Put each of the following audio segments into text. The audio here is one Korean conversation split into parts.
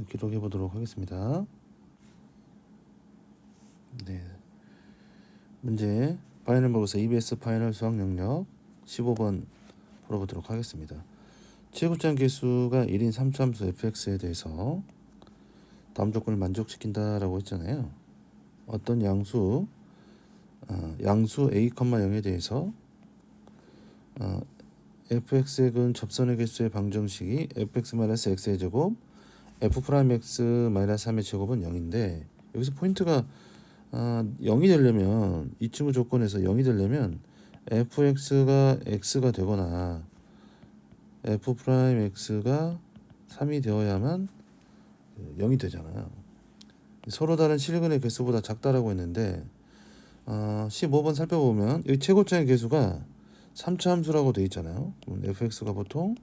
기록해 보도록 하겠습니다. 네, 문제 파이널 모의고사 EBS 파이널 수학 영역 15번 풀어보도록 하겠습니다. 최고점 계수가 1인 3차함수 fx에 대해서 다음 조건을 만족시킨다라고 했잖아요. 어떤 양수 a, 0에 대해서 fx의 근 접선의 개수의 방정식이 fx-x의 제곱 f'(x-3의 제곱은 0인데 여기서 포인트가 0이 되려면 이 친구 조건에서 0이 되려면 fx가 x가 되거나 f'x가 3이 되어야만 0이 되잖아요. 서로 다른 실근의 개수보다 작다라고 했는데 15번 살펴보면 여기 최고점의 개수가 3차 함수라고 되어 있잖아요. fx가 보통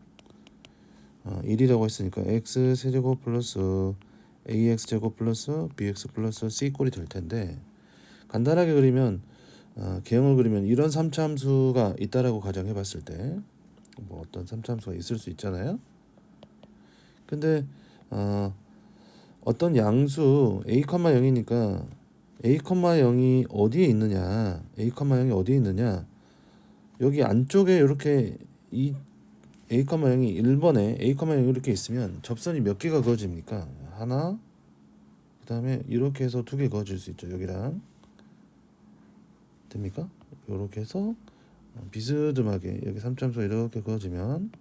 1이라고 했으니까 x 세제곱 플러스 ax 제곱 플러스 bx 플러스 c 꼴이 될 텐데 간단하게 그리면 개형을 그리면 이런 3차 함수가 있다라고 가정해 봤을 때 뭐 어떤 3차 함수가 있을 수 있잖아요. 근데 어떤 양수 a, 0이니까 a, 0이 어디에 있느냐 a,0이 어디에 있느냐 여기 안쪽에 이렇게 이 a, 0이 1번에 a, 0이 이렇게 있으면 접선이 몇 개가 그어집니까? 하나, 그 다음에 이렇게 해서 2개 그어질 수 있죠. 여기랑 됩니까? 이렇게 해서 비스듬하게 여기 3참수가 이렇게 그어지면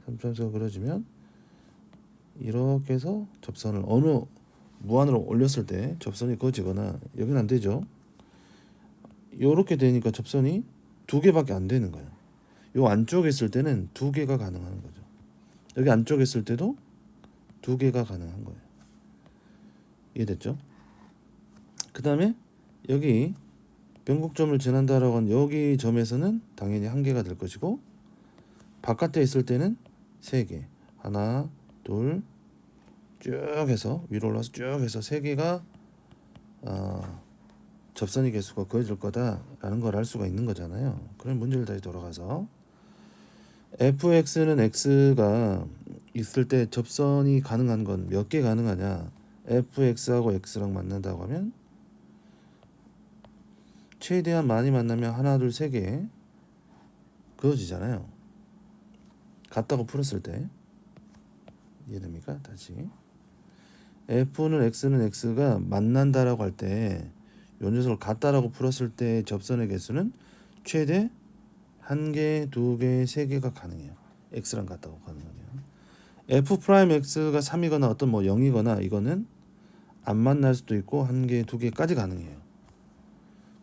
3참수가 그려지면 이렇게 해서 접선을 어느 무한으로 올렸을 때 접선이 그어지거나 여기는 안 되죠. 이렇게 되니까 접선이 2개밖에 안 되는 거예요. 요 안쪽에 있을 때는 2개가 가능한 거죠. 여기 안쪽에 있을 때도 2개가 가능한 거예요. 이해됐죠? 그 다음에 여기 변곡점을 지난다라고 한 여기 점에서는 당연히 1개가 될 것이고 바깥에 있을 때는 3개 하나 둘 쭉 해서 위로 올라서 쭉 해서 3개가 접선의 개수가 그어질 거다라는 걸 알 수가 있는 거잖아요. 그럼 문제를 다시 돌아가서 fx는 x가 있을 때 접선이 가능한 건 몇 개 가능하냐 fx하고 x랑 만난다고 하면 최대한 많이 만나면 하나 둘 세 개 그어지잖아요. 같다고 풀었을 때 이해됩니까? 다시 f는 x가 만난다라고 할 때 요 녀석을 같다라고 풀었을 때 접선의 개수는 최대 1개, 2개, 3개가 가능해요. x랑 같다고 가능하면 f'x가 3이거나 어떤 뭐 0이거나 이거는 안 만날 수도 있고 1개, 2개까지 가능해요.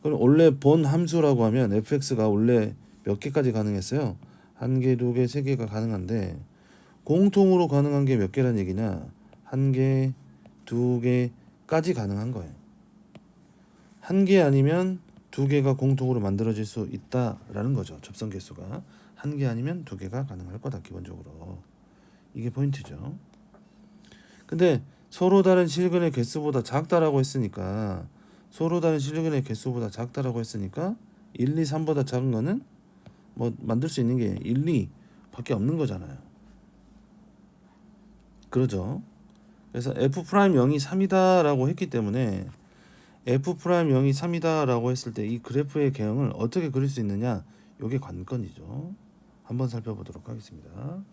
그럼 원래 본 함수라고 하면 fx가 원래 몇 개까지 가능했어요? 1개, 2개, 3개가 가능한데 공통으로 가능한 게 몇 개란 얘기냐? 1개, 2개까지 가능한 거예요. 1개 아니면 2개가 공통으로 만들어질 수 있다라는 거죠. 접선 개수가 1개 아니면 2개가 가능할 거다 기본적으로. 이게 포인트죠. 근데 서로 다른 실근의 개수보다 작다라고 했으니까 1, 2, 3보다 작은 거는 뭐 만들 수 있는 게 1, 2밖에 없는 거잖아요. 그러죠. 그래서 f'0이 3이다라고 했기 때문에 f'0이 3이다라고 했을 때 이 그래프의 개형을 어떻게 그릴 수 있느냐 이게 관건이죠. 한번 살펴보도록 하겠습니다.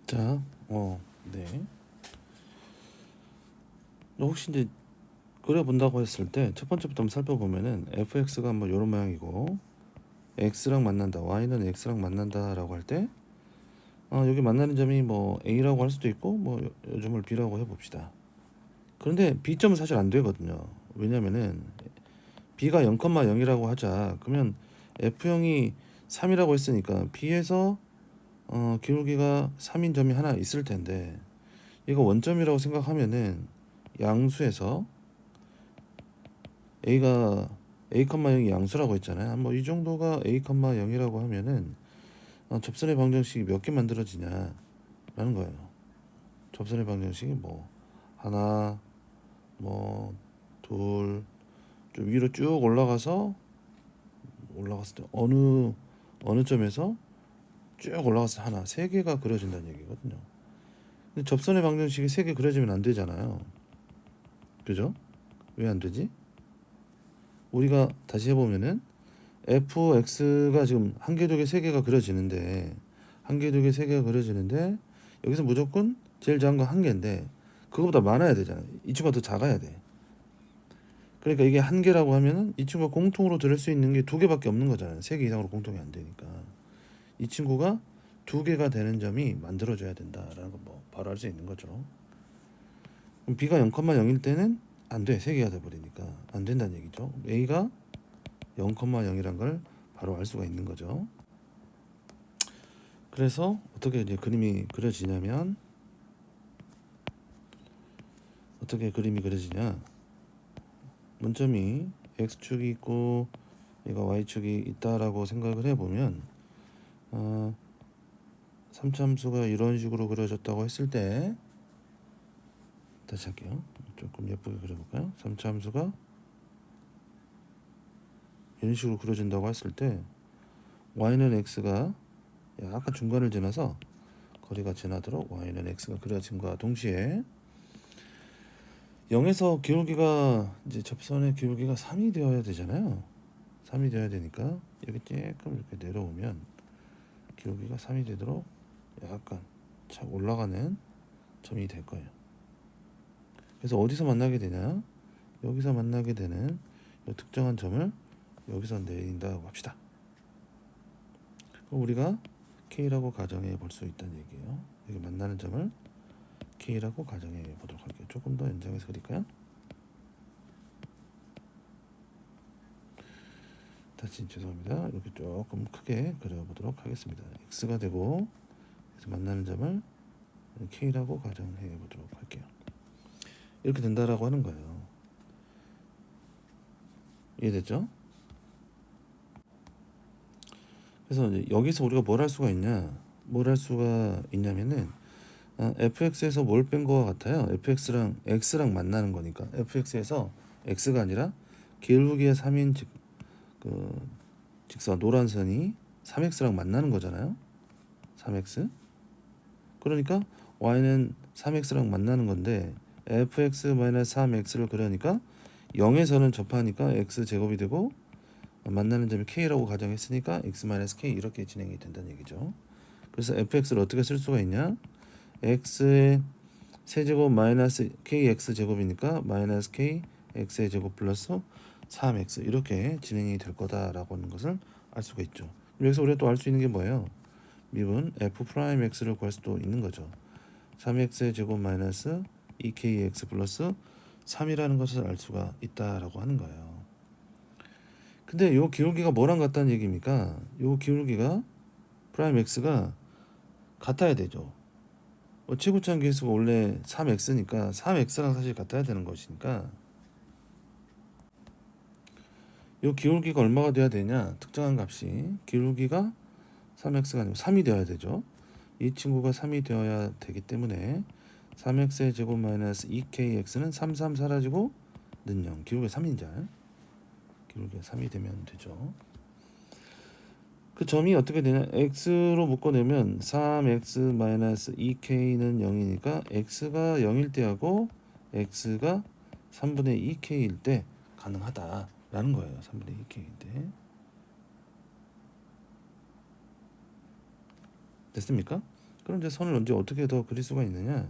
자, 네. 혹시 이제 그려본다고 했을 때 첫 번째부터 한번 살펴보면은 fx가 뭐 이런 모양이고 x랑 만난다, y는 x랑 만난다라고 할 때 여기 만나는 점이 뭐 a라고 할 수도 있고 뭐 요 점을 b라고 해봅시다. 그런데 b점은 사실 안 되거든요. 왜냐면은 b가 0,0이라고 하자. 그러면 f형이 3이라고 했으니까 b에서 기울기가 3인 점이 하나 있을 텐데 이거 원점이라고 생각하면은 양수에서 a가 a,0이 양수라고 했잖아요. 뭐 이 정도가 a,0이라고 하면은 접선의 방정식이 몇 개 만들어지냐라는 거예요. 접선의 방정식이 뭐 하나, 뭐 둘, 좀 위로 쭉 올라갔을 때 어느 점에서 쭉 올라가서 하나, 세 개가 그려진다는 얘기거든요. 근데 접선의 방정식이 세 개 그려지면 안 되잖아요. 그죠? 왜 안 되지? 우리가 다시 해보면은 fx가 지금 한 개, 두 개, 세 개가 그려지는데 한 개, 두 개, 세 개가 그려지는데 여기서 무조건 제일 작은 건 한 개인데 그거보다 많아야 되잖아요. 이 친구가 더 작아야 돼. 그러니까 이게 한 개라고 하면은 이 친구가 공통으로 들을 수 있는 게 두 개밖에 없는 거잖아요. 세 개 이상으로 공통이 안 되니까 이 친구가 두 개가 되는 점이 만들어져야 된다라는 거 뭐 바로 알 수 있는 거죠. 그럼 b가 0,0일 때는 안 돼. 세 개가 돼 버리니까 안 된다는 얘기죠. a가 0,0이란 걸 바로 알 수가 있는 거죠. 그래서 어떻게 이제 그림이 그려지냐면 어떻게 그림이 그려지냐? 문점이 x축이 있고 얘가 y축이 있다라고 생각을 해보면 3참수가 이런 식으로 그려졌다고 했을 때 다시 할게요. 조금 예쁘게 그려볼까요? 3참수가 이런 식으로 그려진다고 했을 때 y는 x가 약간 중간을 지나서 거리가 지나도록 y는 x가 그려짐과 동시에 0에서 기울기가 이제 접선의 기울기가 3이 되어야 되잖아요. 3이 되어야 되니까 여기 조금 이렇게 내려오면 기울기가 3이 되도록 약간 착 올라가는 점이 될 거예요. 그래서 어디서 만나게 되냐? 여기서 만나게 되는 이 특정한 점을 여기서 내린다고 합시다. 그럼 우리가 K라고 가정해 볼 수 있다는 얘기예요. 여기 만나는 점을 K라고 가정해 보도록 할게요. 조금 더 연장해서 그릴까요? 다시 죄송합니다. 이렇게 조금 크게 그려보도록 하겠습니다. X가 되고 그래서 만나는 점을 K라고 가정해 보도록 할게요. 이렇게 된다라고 하는 거예요. 이해됐죠? 그래서 이제 여기서 우리가 뭘 할 수가 있냐? 뭘 할 수가 있냐면은 fx에서 뭘 뺀 거와 같아요. fx랑 x랑 만나는 거니까 fx에서 x가 아니라 기울기의 3인 직선 노란 선이 3x랑 만나는 거잖아요. 3x. 그러니까 y는 3x랑 만나는 건데 fx-3x를 그려니까 0에서는 접하니까 x 제곱이 되고 만나는 점이 k라고 가정했으니까 x-k 이렇게 진행이 된다는 얘기죠. 그래서 fx를 어떻게 쓸 수가 있냐? x의 세제곱 마이너스 kx 제곱이니까 마이너스 k x의 제곱 플러스 3x 이렇게 진행이 될 거다라고 하는 것을 알 수가 있죠. 여기서 우리가 또 알 수 있는 게 뭐예요? 미분 f 프라임 x를 구할 수도 있는 거죠. 3x의 제곱 마이너스 2kx 플러스 3이라는 것을 알 수가 있다라고 하는 거예요. 근데 요 기울기가 뭐랑 같다는 얘기입니까? 요 기울기가 프라임 x가 같아야 되죠. 최고차원 계수가 원래 3x니까 3x랑 사실 같아야 되는 것이니까 요 기울기가 얼마가 돼야 되냐? 특정한 값이 기울기가 3x가 아니고 3이 되어야 되죠. 이 친구가 3이 되어야 되기 때문에 3x의 제곱 마이너스 2kx는 3, 3 사라지고 는 0. 기울기가 3인자. 기울기가 3이 되면 되죠. 그 점이 어떻게 되냐? x로 묶어내면 3x-2k는 0이니까 x가 0일 때하고 x가 3분의 2k일 때 가능하다라는 거예요. 3분의 2k일 때. 됐습니까? 그럼 이제 선을 언제 어떻게 더 그릴 수가 있느냐?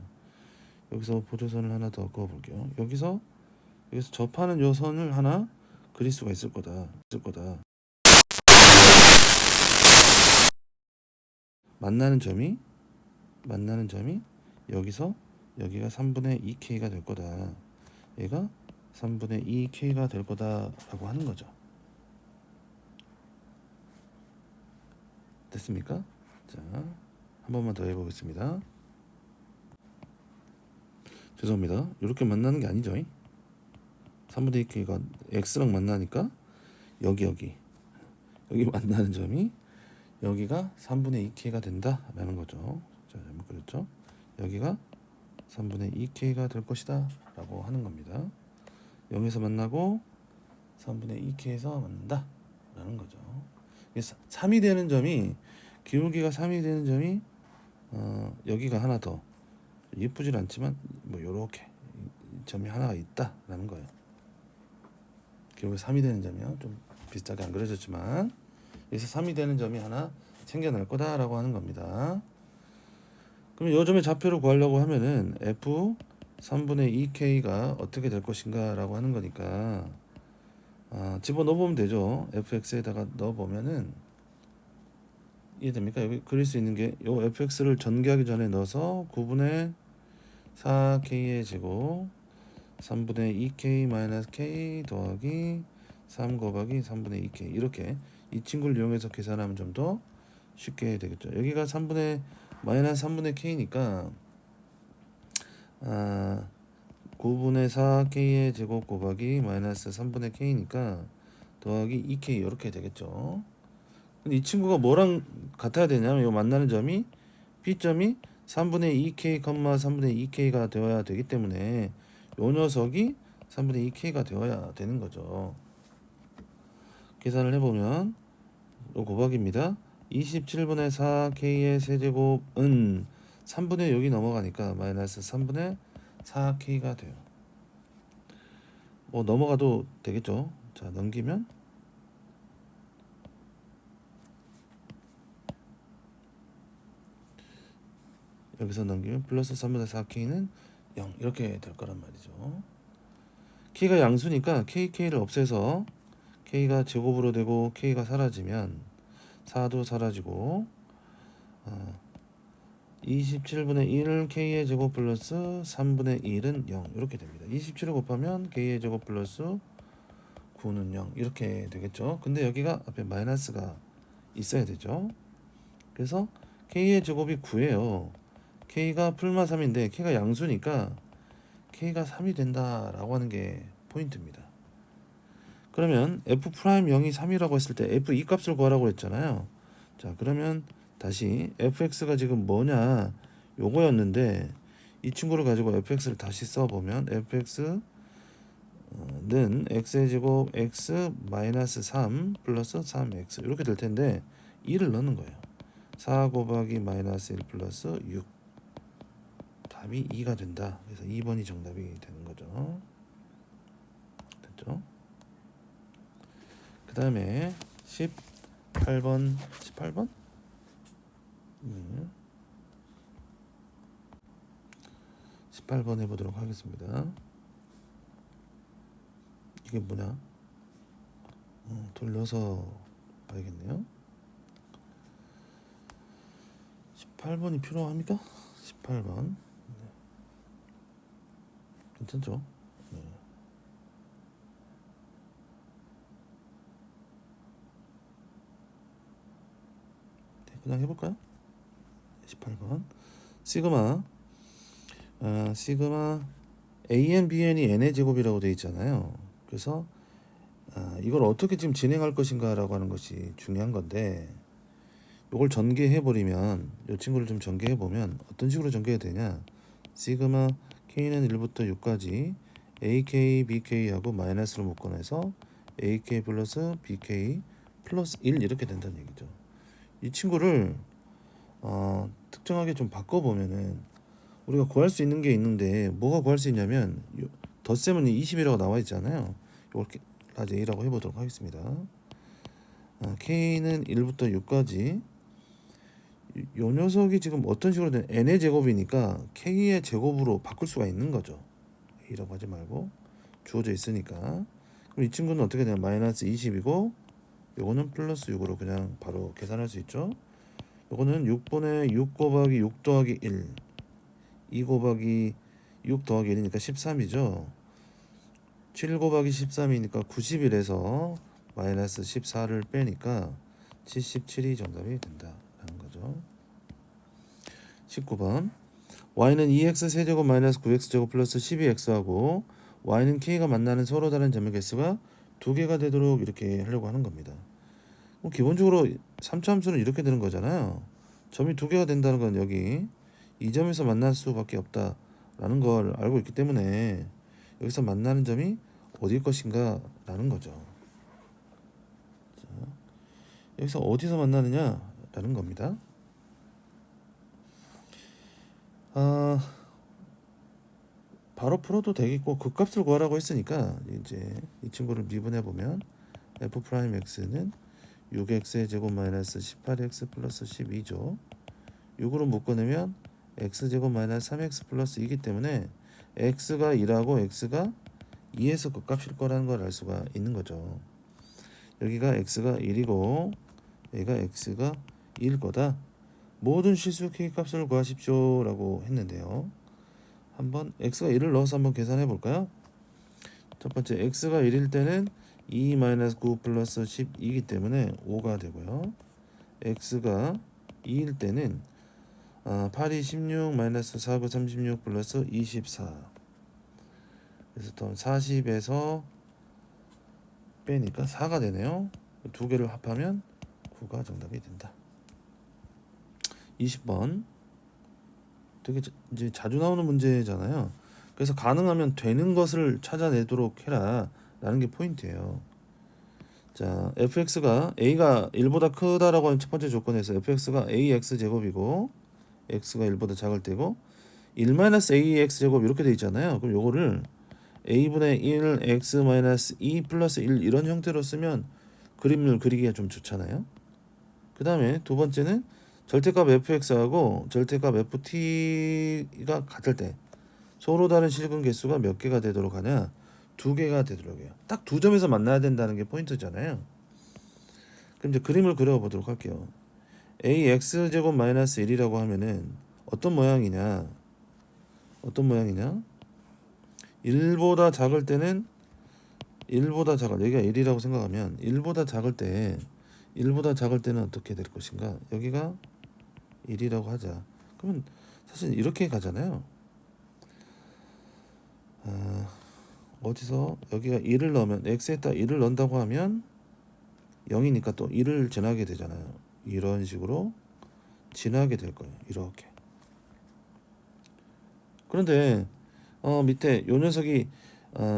여기서 보조선을 하나 더 그어볼게요. 여기서 접하는 요 선을 하나 그릴 수가 있을 거다. 만나는 점이 여기서 여기가 3분의 2k가 될 거다. 얘가 3분의 2k가 될 거다라고 하는 거죠. 됐습니까? 자, 한 번만 더 해보겠습니다. 죄송합니다. 이렇게 만나는 게 아니죠. 3분의 2k가 x랑 만나니까 여기 만나는 점이 여기가 3분의 2k가 된다라는 거죠. 자, 잘못 그렸죠? 여기가 3분의 2k가 될 것이다 라고 하는 겁니다. 0에서 만나고 3분의 2k에서 만난다 라는 거죠. 3이 되는 점이, 기울기가 3이 되는 점이 여기가 하나 더 예쁘진 않지만 뭐 요렇게 점이 하나가 있다라는 거예요. 기울기 3이 되는 점이요. 좀 비슷하게 안 그려졌지만 여기서 3이 되는 점이 하나 생겨날 거다라고 하는 겁니다. 그럼 요 점의 좌표를 구하려고 하면은 f 3분의 2k가 어떻게 될 것인가 라고 하는 거니까 집어넣어 보면 되죠. fx에다가 넣어 보면은 이해됩니까? 여기 그릴 수 있는 게 요 fx를 전개하기 전에 넣어서 9분의 4k의 제곱 3분의 2k 마이너스 k 더하기 3 곱하기 3분의 2k, 이렇게 이 친구를 이용해서 계산하면 좀 더 쉽게 되겠죠. 여기가 3분의 마이너스 3분의 k니까 9분의 4k의 제곱 곱하기 마이너스 3분의 k니까 더하기 2k 이렇게 되겠죠. 근데 이 친구가 뭐랑 같아야 되냐면 요 만나는 점이 P점이 3분의 2k, 3분의 2k가 되어야 되기 때문에 요 녀석이 3분의 2k가 되어야 되는 거죠. 계산을 해보면 요 곱하기입니다. 27분의 4k의 세제곱은 3분의 여기 넘어가니까 마이너스 3분의 4k가 돼요. 뭐 넘어가도 되겠죠. 자, 넘기면 여기서 넘기면 플러스 3분의 4k는 0 이렇게 될 거란 말이죠. k가 양수니까 k를 없애서 k가 제곱으로 되고 k가 사라지면 4도 사라지고 27분의 1 k의 제곱 플러스 3분의 1은 0 이렇게 됩니다. 27을 곱하면 k의 제곱 플러스 9는 0 이렇게 되겠죠. 근데 여기가 앞에 마이너스가 있어야 되죠. 그래서 k의 제곱이 9예요. k가 풀마 3인데 k가 양수니까 k가 3이 된다라고 하는 게 포인트입니다. 그러면 f'0이 3이라고 했을 때 f 이 값을 구하라고 했잖아요. 자, 그러면 다시 fx가 지금 뭐냐 요거였는데 이 친구를 가지고 fx를 다시 써보면 fx는 x의 제곱 x 마이너스 3 플러스 3x 이렇게 될 텐데 2를 넣는 거예요. 4 곱하기 마이너스 1 플러스 6, 답이 2가 된다. 그래서 2번이 정답이 되는 거죠. 됐죠? 그 다음에 18번 18번 해보도록 하겠습니다. 이게 뭐냐? 돌려서 봐야겠네요. 18번이 필요합니까? 18번 괜찮죠? 네. 그냥 해볼까요? 18번 시그마 시그마 AN, BN이 N의 제곱이라고 되어 있잖아요. 그래서 이걸 어떻게 지금 진행할 것인가 라고 하는 것이 중요한 건데 이걸 전개해 버리면 이 친구를 좀 전개해 보면 어떤 식으로 전개가 되냐, 시그마 K는 1부터 6까지 AK, BK하고 마이너스를 묶어내서 AK 플러스 BK 플러스 1 이렇게 된다는 얘기죠. 이 친구를 특정하게 좀 바꿔보면은 우리가 구할 수 있는 게 있는데 뭐가 구할 수 있냐면 덧셈은 20이라고 나와 있잖아요. 이걸 라지 A라고 해보도록 하겠습니다. K는 1부터 6까지 요 녀석이 지금 어떤 식으로 된 n의 제곱이니까 k의 제곱으로 바꿀 수가 있는 거죠. a라고 하지 말고 주어져 있으니까. 그럼 이 친구는 어떻게 되냐, 마이너스 20이고 요거는 플러스 6으로 그냥 바로 계산할 수 있죠. 요거는 6분의 6 곱하기 6 더하기 1, 2 곱하기 6 더하기 1이니까 13이죠. 7 곱하기 13이니까 90일에서 마이너스 14를 빼니까 77이 정답이 된다라는 거죠. 19번 y는 2x 세제곱 마이너스 9x제곱 플러스 12x하고 y는 k가 만나는 서로 다른 점의 개수가 2개가 되도록 이렇게 하려고 하는 겁니다. 기본적으로 3차 함수는 이렇게 되는 거잖아요. 점이 2개가 된다는 건 여기 이 점에서 만날 수밖에 없다라는 걸 알고 있기 때문에 여기서 만나는 점이 어디일 것인가 라는 거죠. 여기서 어디서 만나느냐라는 겁니다. 바로 풀어도 되겠고 극값을 구하라고 했으니까 이제 이 친구를 미분해 보면 f 프라임 x는 6x의 제곱 마이너스 18x 플러스 12죠. 6으로 묶어내면 x제곱 마이너스 3x 플러스 2이기 때문에 x가 2라고 x가 2에서 극값일 거라는 걸 알 수가 있는 거죠. 여기가 x가 1이고 여기가 x가 2일 거다. 모든 실수 k값을 구하십시오 라고 했는데요. 한번 x가 1을 넣어서 한번 계산해 볼까요? 첫 번째 x가 1일 때는 2-9 플러스 12이기 때문에 5가 되고요. x가 2일 때는 8이 16 마이너스 4가 36 플러스 24. 그래서 또 40에서 빼니까 4가 되네요. 두 개를 합하면 9가 정답이 된다. 20번 되게 이제 자주 나오는 문제잖아요. 그래서 가능하면 되는 것을 찾아내도록 해라 라는 게 포인트예요. 자, fx가 a가 1보다 크다라고 하는 첫 번째 조건에서 fx가 ax 제곱이고 x가 1보다 작을 때고 1-ax 제곱 이렇게 돼 있잖아요. 그럼 요거를 a분의 1 x-2 플러스 1 이런 형태로 쓰면 그림을 그리기가 좀 좋잖아요. 그 다음에 두 번째는 절대값 fx하고 절대값 ft가 같을 때 서로 다른 실근 개수가 몇 개가 되도록 하냐? 2개가 되도록 해요. 딱 두 점에서 만나야 된다는 게 포인트잖아요. 그럼 이제 그림을 그려보도록 할게요. ax 제곱 마이너스 1이라고 하면은 어떤 모양이냐? 1보다 작을 때는 1보다 작을 여기가 1이라고 생각하면 1보다 작을 때는 어떻게 될 것인가? 여기가 1이라고 하자. 그러면 사실 이렇게 가잖아요. 어디서 여기가 1을 넣으면 x에다 1을 넣는다고 하면 0이니까 또 1을 지나게 되잖아요. 이런 식으로 지나게 될 거예요. 이렇게. 그런데 밑에 요 녀석이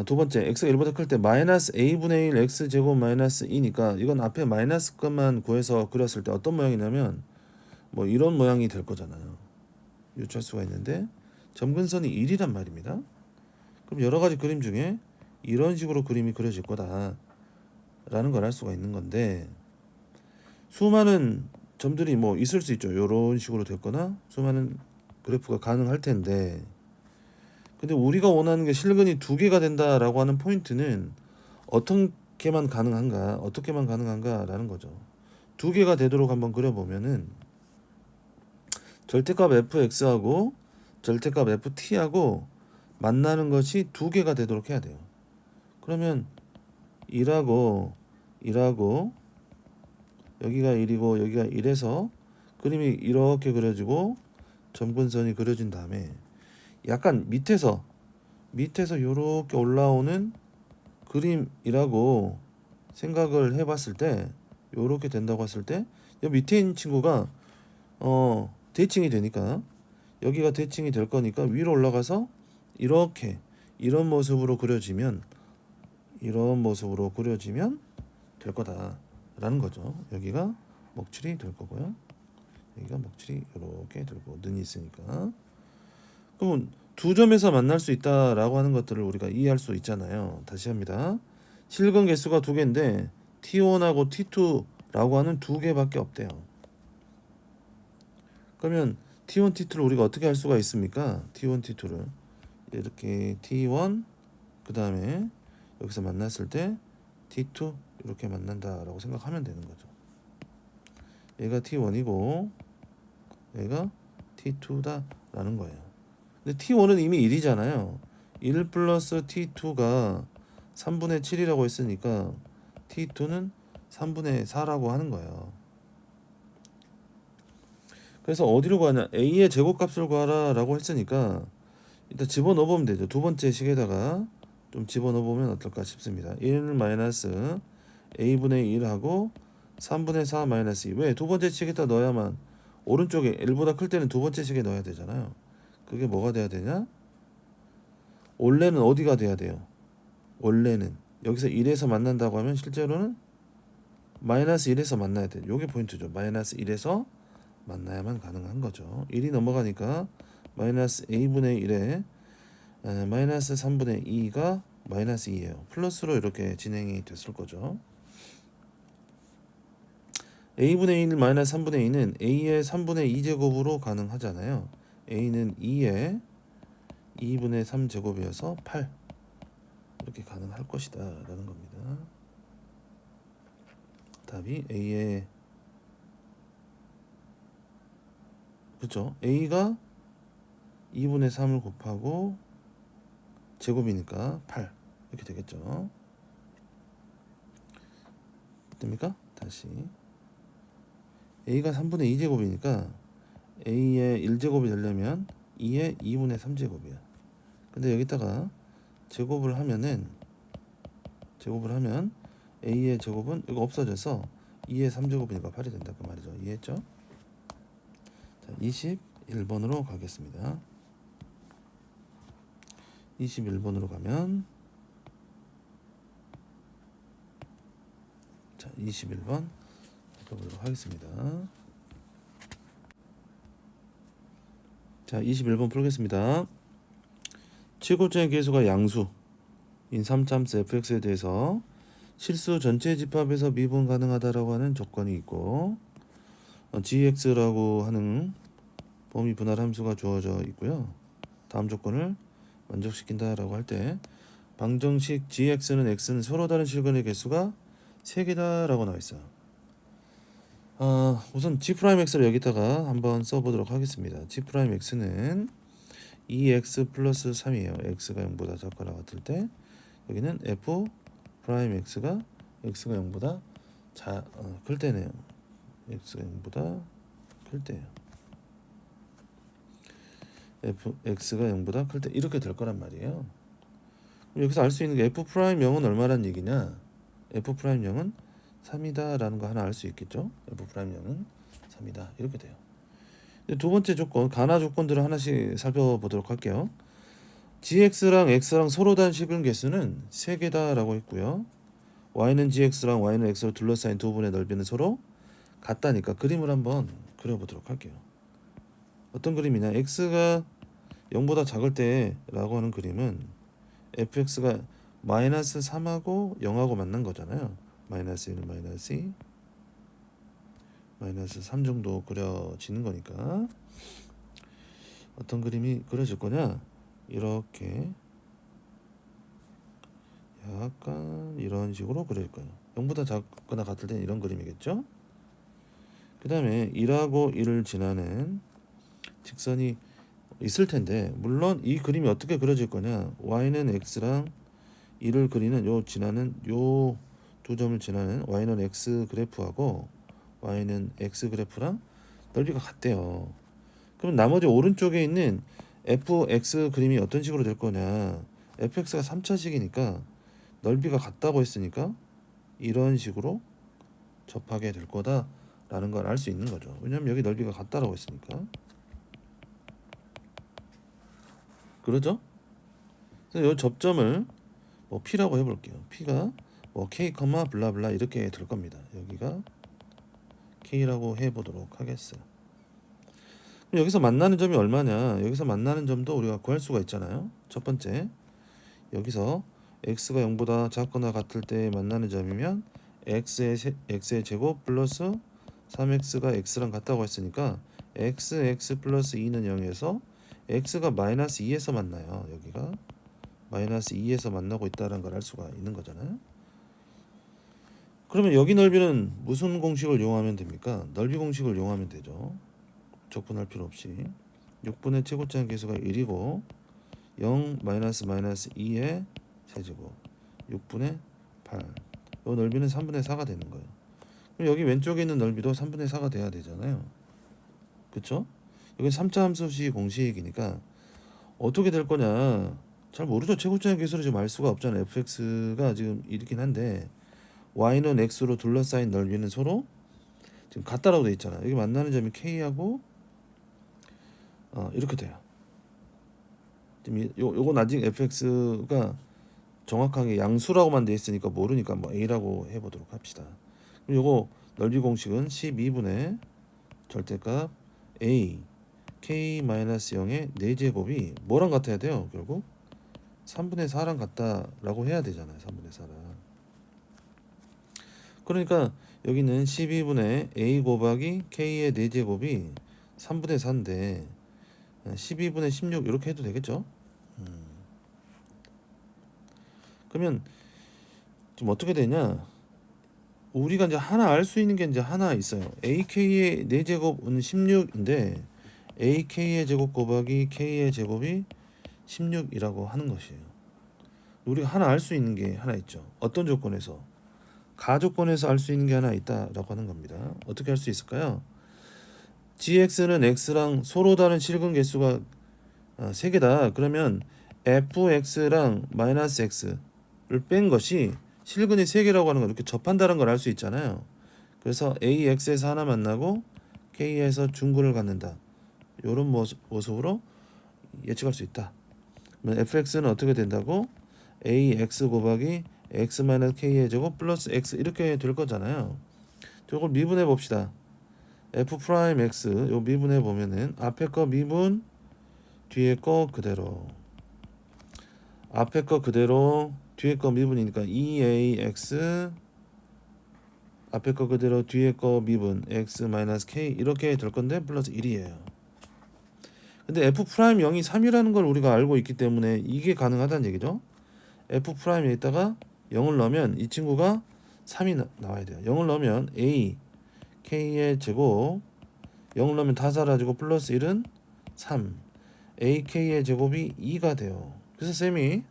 두 번째 x가 1보다 클 때 마이너스 a분의 1 x 제곱 마이너스 2니까 이건 앞에 마이너스 것만 구해서 그렸을 때 어떤 모양이냐면 뭐 이런 모양이 될 거잖아요. 유추할 수가 있는데 점근선이 1이란 말입니다. 그럼 여러 가지 그림 중에 이런 식으로 그림이 그려질 거다 라는 걸 알 수가 있는 건데 수많은 점들이 뭐 있을 수 있죠. 이런 식으로 됐거나 수많은 그래프가 가능할 텐데 근데 우리가 원하는 게 실근이 2개가 된다라고 하는 포인트는 어떻게만 가능한가라는 거죠. 2개가 되도록 한번 그려보면은 절대값 fx하고 절대값 ft하고 만나는 것이 2개가 되도록 해야 돼요. 그러면 1하고 여기가 1이고 여기가 1에서 그림이 이렇게 그려지고 점근선이 그려진 다음에 약간 밑에서 이렇게 올라오는 그림이라고 생각을 해봤을 때 이렇게 된다고 했을 때 여기 밑에 있는 친구가 대칭이 되니까 여기가 대칭이 될 거니까 위로 올라가서 이렇게 이런 모습으로 그려지면 될 거다라는 거죠. 여기가 먹칠이 될 거고요. 여기가 먹칠이 이렇게 될 거고 눈이 있으니까. 그럼 두 점에서 만날 수 있다라고 하는 것들을 우리가 이해할 수 있잖아요. 다시 합니다. 실근 개수가 2개인데 T1하고 T2라고 하는 2개밖에 없대요. 그러면 T1, T2를 우리가 어떻게 할 수가 있습니까? T1, T2를 이렇게 T1 그 다음에 여기서 만났을 때 T2 이렇게 만난다라고 생각하면 되는 거죠. 얘가 T1이고 얘가 T2다라는 거예요. 근데 T1은 이미 1이잖아요. 1 플러스 T2가 3분의 7이라고 했으니까 T2는 3분의 4라고 하는 거예요. 그래서 어디로 가냐? A의 제곱값을 구하라 라고 했으니까 일단 집어넣어 보면 되죠. 두 번째 식에다가 좀 집어넣어 보면 어떨까 싶습니다. 1 마이너스 A분의 1하고 3분의 4 마이너스 2. 왜? 두 번째 식에다 넣어야만 오른쪽에 1보다 클 때는 두 번째 식에 넣어야 되잖아요. 그게 뭐가 돼야 되냐? 원래는 어디가 돼야 돼요? 원래는 여기서 1에서 만난다고 하면 실제로는 마이너스 1에서 만나야 돼. 요게 포인트죠. 마이너스 1에서 만나야만 가능한 거죠. 1이 넘어가니까 마이너스 a분의 1에 마이너스 3분의 2가 마이너스 2예요. 플러스로 이렇게 진행이 됐을 거죠. a분의 1 마이너스 3분의 2는 a의 3분의 2제곱으로 가능하잖아요. a는 2의 2분의 3제곱이어서 8 이렇게 가능할 것이다 라는 겁니다. 답이 a의 그렇죠. a가 2분의 3을 곱하고 제곱이니까 8 이렇게 되겠죠. 됩니까? 다시 a가 3분의 2제곱이니까 a의 1제곱이 되려면 2의 2분의 3제곱이야. 근데 여기다가 제곱을 하면 a의 제곱은 이거 없어져서 2의 3제곱이니까 8이 된다 그 말이죠. 이해했죠? 자, 21번으로 가겠습니다. 21번으로 가면 자 21번 해보도록 하겠습니다. 자 21번 풀겠습니다. 최고점의 계수가 양수인 3참수 fx에 대해서 실수 전체 집합에서 미분 가능하다라고 하는 조건이 있고 gx라고 하는 범위 분할 함수가 주어져 있고요. 다음 조건을 만족시킨다라고 할 때 방정식 gx는 x는 서로 다른 실근의 개수가 3개다라고 나와 있어요. 우선 g'x를 여기다가 한번 써보도록 하겠습니다. g'x는 2x 플러스 3이에요. x가 0보다 작거나 같을 때 여기는 f'x가 x가 0보다 클 때네요. x가 0보다 클 때예요. fx가 0보다 클 때 이렇게 될 거란 말이에요. 여기서 알 수 있는 게 f'0은 얼마란 얘기냐? f'0은 3이다 라는 거 하나 알 수 있겠죠? f'0은 3이다 이렇게 돼요. 두 번째 조건, 가나 조건들을 하나씩 살펴보도록 할게요. gx랑 x랑 서로 다른 실근 개수는 3개다 라고 했고요. y는 gx랑 y는 x로 둘러싸인 두 분의 넓이는 서로 같다니까 그림을 한번 그려보도록 할게요. 어떤 그림이냐? x가 0보다 작을 때 라고 하는 그림은 fx가 마이너스 3하고 0하고 만난 거잖아요. 마이너스 1, 마이너스 2, 마이너스 3 정도 그려지는 거니까 어떤 그림이 그려질 거냐? 이렇게 약간 이런 식으로 그릴 거예요. 0보다 작거나 같을 때는 이런 그림이겠죠? 그 다음에 1하고 1을 지나는 직선이 있을 텐데 물론 이 그림이 어떻게 그려질 거냐? y는 x랑 1을 그리는 요 지나는 요 두 점을 지나는 y는 x 그래프하고 y는 x 그래프랑 넓이가 같대요. 그럼 나머지 오른쪽에 있는 fx 그림이 어떤 식으로 될 거냐? fx가 3차식이니까 넓이가 같다고 했으니까 이런 식으로 접하게 될 거다라는 걸 알 수 있는 거죠. 왜냐면 여기 넓이가 같다라고 했으니까. 그러죠? 그래서 이 접점을 뭐 P라고 해볼게요. P가 뭐 K, 블라블라 이렇게 될 겁니다. 여기가 K라고 해보도록 하겠어요. 그럼 여기서 만나는 점이 얼마냐? 여기서 만나는 점도 우리가 구할 수가 있잖아요. 첫 번째, 여기서 x가 0보다 작거나 같을 때 만나는 점이면 x의 제곱 플러스 3x가 x랑 같다고 했으니까 x 플러스 2는 0에서 x가 마이너스 2에서 만나요. 여기가 마이너스 2에서 만나고 있다는 걸 알 수가 있는 거잖아요. 그러면 여기 넓이는 무슨 공식을 이용하면 됩니까? 넓이 공식을 이용하면 되죠. 적분할 필요 없이 6분의 최고점 계수가 1이고 0 마이너스 2의 세제곱 6분의 8. 이 넓이는 3분의 4가 되는 거예요. 그럼 여기 왼쪽에 있는 넓이도 3분의 4가 돼야 되잖아요. 그쵸? 여기 3차 함수식 공식이니까 어떻게 될 거냐 잘 모르죠. 최고점 계수를 지금 알 수가 없잖아요. fx가 지금 이렇긴 한데 y는 x로 둘러싸인 넓이는 서로 지금 같다라고 돼 있잖아. 여기 만나는 점이 k하고 이렇게 돼요. 지금 요건 아직 fx가 정확하게 양수라고만 돼 있으니까 모르니까 뭐 a라고 해보도록 합시다. 그럼 요거 넓이 공식은 12분의 절대값 a k-0의 4제곱이 뭐랑 같아야 돼요? 결국 3분의 4랑 같다라고 해야 되잖아요. 3분의 4랑. 그러니까 여기는 12분의 a 곱하기 k의 4제곱이 3분의 4인데 12분의 16 이렇게 해도 되겠죠? 그러면 좀 어떻게 되냐? 우리가 이제 하나 알 수 있는 게 이제 하나 있어요. ak의 4제곱은 16인데 ak의 제곱 곱하기 k의 제곱이 16이라고 하는 것이에요. 우리가 하나 알 수 있는 게 하나 있죠. 어떤 조건에서? 가조건에서 알 수 있는 게 하나 있다라고 하는 겁니다. 어떻게 할 수 있을까요? gx는 x랑 서로 다른 실근 개수가 3개다. 그러면 fx랑 마이너스 x를 뺀 것이 실근이 3개라고 하는 걸 이렇게 접한다는 걸 알 수 있잖아요. 그래서 ax에서 하나 만나고 k에서 중근을 갖는다. 이런 모습으로 예측할 수 있다. 그러면 fx는 어떻게 된다고? ax 곱하기 x 마이너스 k의 제곱 플러스 x 이렇게 될 거잖아요. 저걸 미분해 봅시다. f 프라임 x 요 미분해 보면은 앞에 거 미분 뒤에 거 그대로, 앞에 거 그대로 뒤에 거 미분이니까 2ax 앞에 거 그대로 뒤에 거 미분 x 마이너스 k 이렇게 될 건데 플러스 1이에요. 근데 f 프라임 0이 3이라는 걸 우리가 알고 있기 때문에 이게 가능하다는 얘기죠. f 프라임에 있다가 0을 넣으면 이 친구가 3이 나와야 돼요. 0을 넣으면 a k의 제곱 0을 넣으면 다 사라지고 플러스 1은 3 ak의 제곱이 2가 돼요. 그래서 쌤이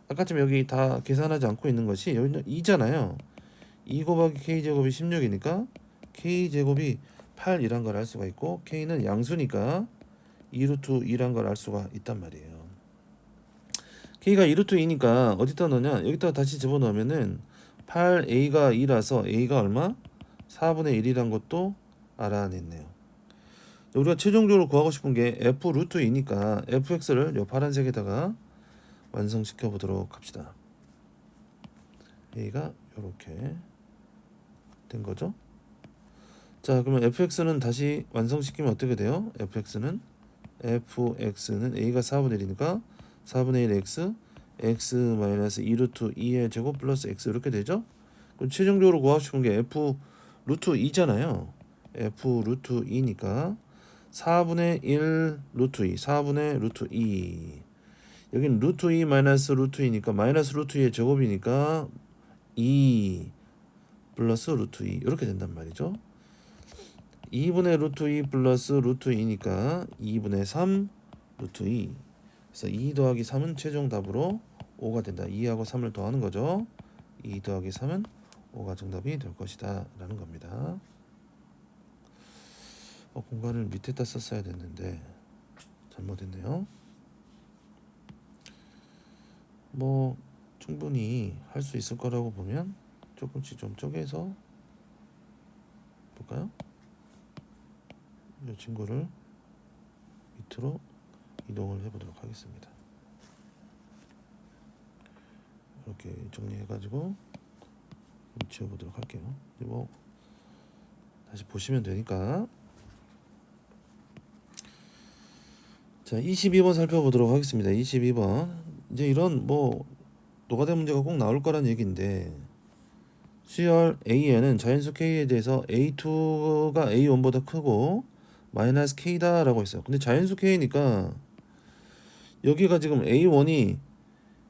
아까쯤 여기 다 계산하지 않고 있는 것이 여기 2잖아요. 2 곱하기 k제곱이 16이니까 k제곱이 8이란 걸 알 수가 있고 k는 양수니까 2루트 2란 걸 알 수가 있단 말이에요. k가 2루트 2니까 어디다 넣냐? 여기다 다시 집어넣으면은 8a가 2라서 a가 얼마? 4분의 1이란 것도 알아냈네요. 우리가 최종적으로 구하고 싶은 게 f 루트 2니까 fx를 요 파란색에다가 완성시켜 보도록 합시다. a가 이렇게 된 거죠. 자, 그러면 fx는 다시 완성시키면 어떻게 돼요? fx는 a가 4분의 1이니까 4분의 1 x x 마이너스 2루트 2의 제곱 플러스 x 이렇게 되죠. 그럼 최종적으로 구하고 싶은 게 f 루트 2잖아요. f 루트 2니까 4분의 1 루트 2 4분의 루트 2 여기는 루트 2 마이너스 루트 2니까 마이너스 루트 2의 제곱이니까 2 플러스 루트 2 이렇게 된단 말이죠. 2분의 루트 2 플러스 루트 2니까 2분의 3 루트 2 그래서 2 더하기 3은 최종 답으로 5가 된다. 2하고 3을 더하는 거죠. 2 더하기 3은 5가 정답이 될 것이다 라는 겁니다. 공간을 밑에다 썼어야 됐는데 잘못했네요. 뭐 충분히 할 수 있을 거라고 보면 조금씩 좀 쪼개서 볼까요? 이 친구를 밑으로 이동을 해보도록 하겠습니다. 이렇게 정리해가지고 지워보도록 할게요. 뭐 다시 보시면 되니까. 자, 22번 살펴보도록 하겠습니다. 22번 이제 이런 뭐 노가다 문제가 꼭 나올 거란 얘기인데 수열 a에는 자연수 k에 대해서 a2가 a1보다 크고 마이너스 k다 라고 했어요. 근데 자연수 k니까 여기가 지금 a1이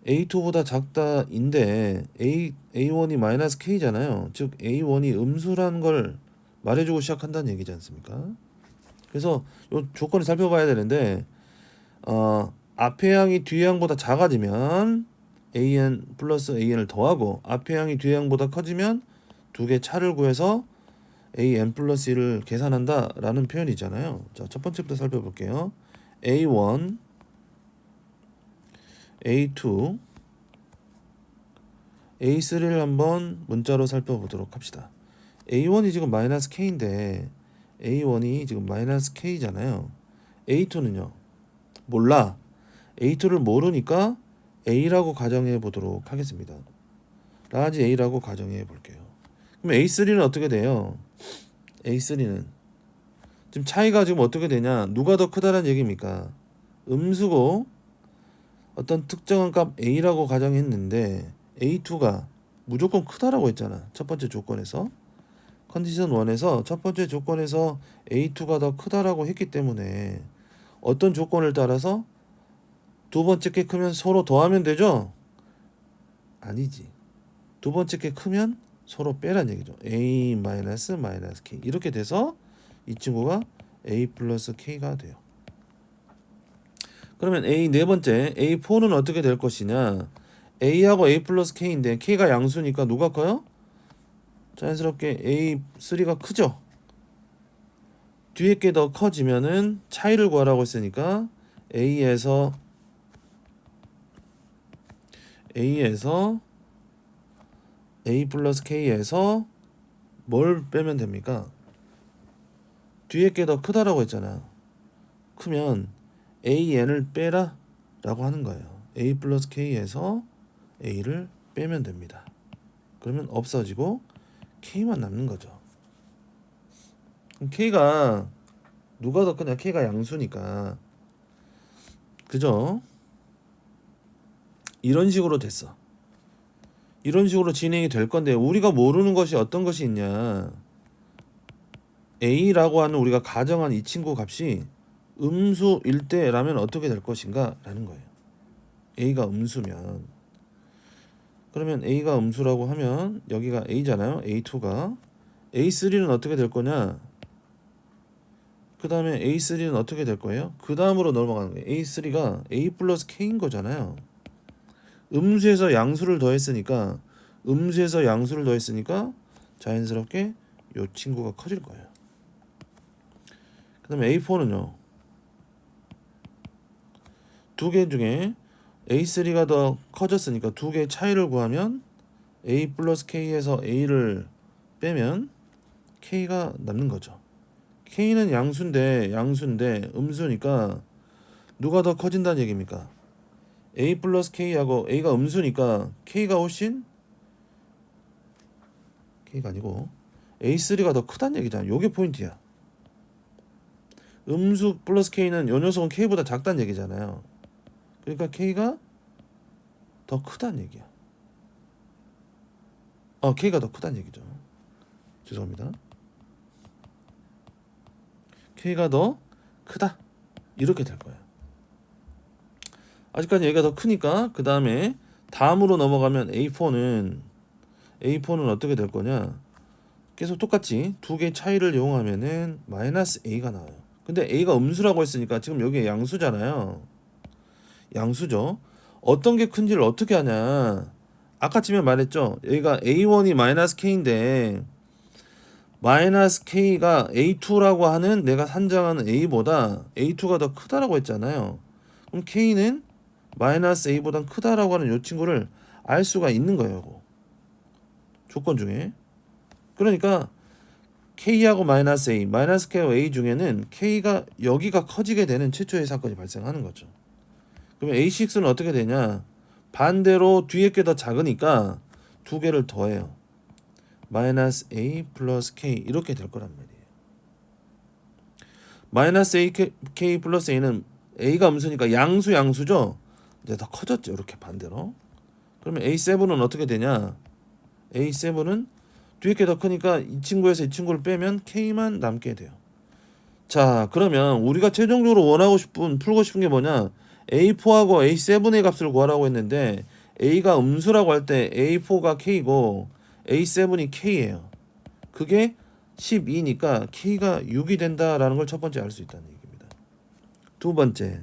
a2보다 작다인데 a1이 마이너스 k잖아요. 즉 a1이 음수라는 걸 말해주고 시작한다는 얘기지 않습니까? 그래서 요 조건을 살펴봐야 되는데 앞의 양이 뒤의 양보다 작아지면 an 플러스 an을 더하고 앞의 양이 뒤의 양보다 커지면 두 개 차를 구해서 an 플러스 1을 계산한다 라는 표현이잖아요. 자, 첫 번째부터 살펴볼게요. a1 a2 a3를 한번 문자로 살펴보도록 합시다. a1이 지금 마이너스 k인데 a1이 지금 마이너스 k잖아요. a2는요 몰라. a2를 모르니까 a라고 가정해 보도록 하겠습니다. 라지 a라고 가정해 볼게요. 그럼 A3는 어떻게 돼요? A3는 지금 차이가 지금 어떻게 되냐? 누가 더 크다는 얘기입니까? 음수고 어떤 특정한 값 A라고 가정했는데 A2가 무조건 크다라고 했잖아. 첫 번째 조건에서. 컨디션 1에서 첫 번째 조건에서 A2가 더 크다라고 했기 때문에 어떤 조건을 따라서 두 번째 게 크면 서로 더하면 되죠? 아니지. 두 번째 게 크면 서로 빼란 얘기죠. A 마이너스 K 이렇게 돼서 이 친구가 A 플러스 K가 돼요. 그러면 A 네 번째 A4는 어떻게 될 것이냐? A하고 A 플러스 K인데 K가 양수니까 누가 커요? 자연스럽게 A3가 크죠? 뒤에 게 더 커지면은 차이를 구하라고 했으니까 A에서 A 플러스 K에서 뭘 빼면 됩니까? 뒤에 게 더 크다라고 했잖아. 크면 AN을 빼라 라고 하는 거예요. A 플러스 K에서 A를 빼면 됩니다. 그러면 없어지고 K만 남는 거죠. 그럼 K가 누가 더 크냐? K가 양수니까. 그죠? 이런 식으로 됐어. 이런 식으로 진행이 될 건데 우리가 모르는 것이 어떤 것이 있냐? A라고 하는 우리가 가정한 이 친구 값이 음수일 때라면 어떻게 될 것인가 라는 거예요. A가 음수면 그러면 A가 음수라고 하면 여기가 A잖아요. A2가 A3는 어떻게 될 거냐? 그 다음에 A3는 어떻게 될 거예요? 그 다음으로 넘어가는 거예요. A3가 A 플러스 K인 거잖아요. 음수에서 양수를 더했으니까 자연스럽게 이 친구가 커질 거예요. 그 다음에 A4는요. 두 개 중에 A3가 더 커졌으니까 두 개의 차이를 구하면 A 플러스 K에서 A를 빼면 K가 남는 거죠. K는 양수인데 음수니까 누가 더 커진다는 얘기입니까? A 플러스 K하고 A가 음수니까 K가 아니고 A3가 더 크다는 얘기잖아. 요게 포인트야. 음수 플러스 K는 요 녀석은 K보다 작다는 얘기잖아요. 그러니까 K가 더 크다는 얘기야. K가 더 크다는 얘기죠. 죄송합니다. K가 더 크다. 이렇게 될 거예요. 아직까지 얘가 더 크니까 그 다음에 다음으로 넘어가면 A4는 어떻게 될 거냐? 계속 똑같이 두 개의 차이를 이용하면은 마이너스 A가 나와요. 근데 A가 음수라고 했으니까 지금 여기 양수잖아요. 양수죠. 어떤 게 큰지를 어떻게 하냐? 아까쯤에 말했죠. 여기가 A1이 마이너스 K인데 마이너스 K가 A2라고 하는 내가 산정하는 A보다 A2가 더 크다라고 했잖아요. 그럼 K는 마이너스 A보다 크다라고 하는 이 친구를 알 수가 있는 거예요. 조건 중에. 그러니까 K하고 마이너스 K하고 A 중에는 K가 여기가 커지게 되는 최초의 사건이 발생하는 거죠. 그러면 A6는 어떻게 되냐? 반대로 뒤에 게 더 작으니까 두 개를 더해요. 마이너스 A 플러스 K 이렇게 될 거란 말이에요. 마이너스 K 플러스 A는 A가 음수니까 양수죠? 이제 더 커졌죠. 이렇게 반대로. 그러면 A7은 어떻게 되냐? A7은 뒤에 게 더 크니까 이 친구에서 이 친구를 빼면 K만 남게 돼요. 자, 그러면 우리가 최종적으로 풀고 싶은 게 뭐냐? A4하고 A7의 값을 구하라고 했는데 A가 음수라고 할 때 A4가 K고 A7이 K예요. 그게 12니까 K가 6이 된다라는 걸 첫 번째 알 수 있다는 얘기입니다. 두 번째,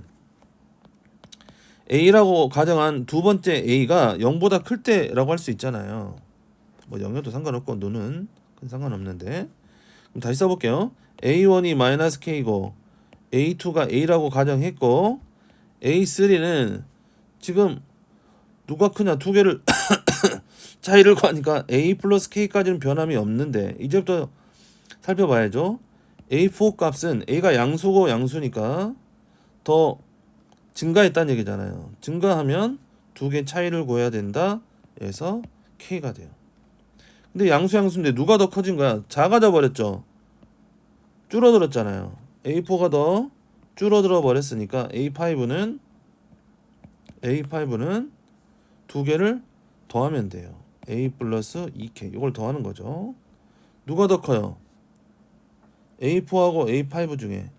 A라고 가정한 두 번째 A가 0보다 클 때라고 할 수 있잖아요. 뭐 0이어도 상관없고 너는 큰 상관없는데. 그럼 다시 써볼게요. A1이 마이너스 K고 A2가 A라고 가정했고 A3는 지금 누가 크냐 두 개를 차이를 구하니까 A 플러스 K까지는 변함이 없는데 이제부터 살펴봐야죠. A4 값은 A가 양수고 양수니까 더 증가했다는 얘기잖아요. 증가하면 두 개 차이를 구해야 된다. 해서 K가 돼요. 근데 양수인데 누가 더 커진 거야? 작아져 버렸죠. 줄어들었잖아요. A4가 더 줄어들어 버렸으니까 A5는 두 개를 더하면 돼요. A 플러스 2K 이걸 더하는 거죠. 누가 더 커요? A4하고 A5 중에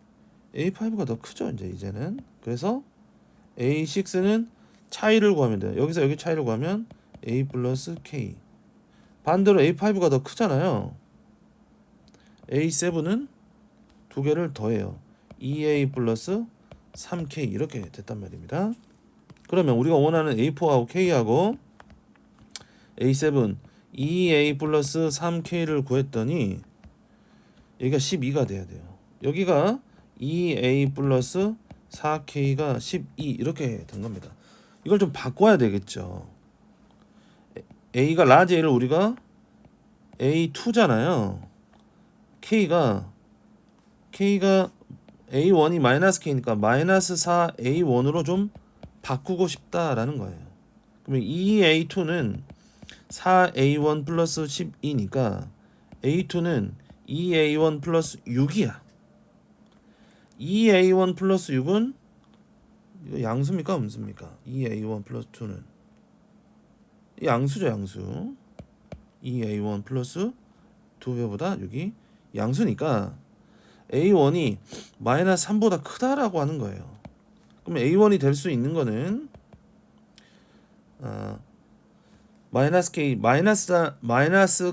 A5가 더 크죠. 이제는. 그래서 A6는 차이를 구하면 돼요. 여기서 여기 차이를 구하면 A 플러스 K. 반대로 A5가 더 크잖아요. A7은 두 개를 더해요. 2A 플러스 3K 이렇게 됐단 말입니다. 그러면 우리가 원하는 A4하고 K하고 A7 2A 플러스 3K를 구했더니 여기가 12가 돼야 돼요. 여기가 2A 플러스 4K가 12 이렇게 된 겁니다. 이걸 좀 바꿔야 되겠죠. A가 라지 A를 우리가 A2잖아요. K가 A1이 마이너스 K니까 마이너스 4A1으로 좀 바꾸고 싶다라는 거예요. 그러면 2A2는 4A1 플러스 12니까 A2는 2A1 플러스 6이야. 2A1 플러스 6은 이거 양수입니까? 음수입니까? 2A1 플러스 2는 양수죠. 양수. 2A1 플러스 2배보다 6이 양수니까 A1이 마이너스 3보다 크다라고 하는 거예요. 그럼 A1이 될 수 있는 거는 마이너스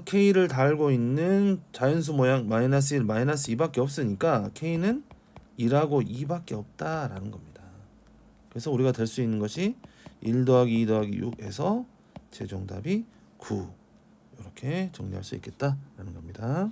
K를 달고 있는 자연수 모양 마이너스 1, 마이너스 2밖에 없으니까 K는 1하고 2밖에 없다라는 겁니다. 그래서 우리가 될 수 있는 것이 1 더하기 2 더하기 6에서 최종답이 9 이렇게 정리할 수 있겠다라는 겁니다.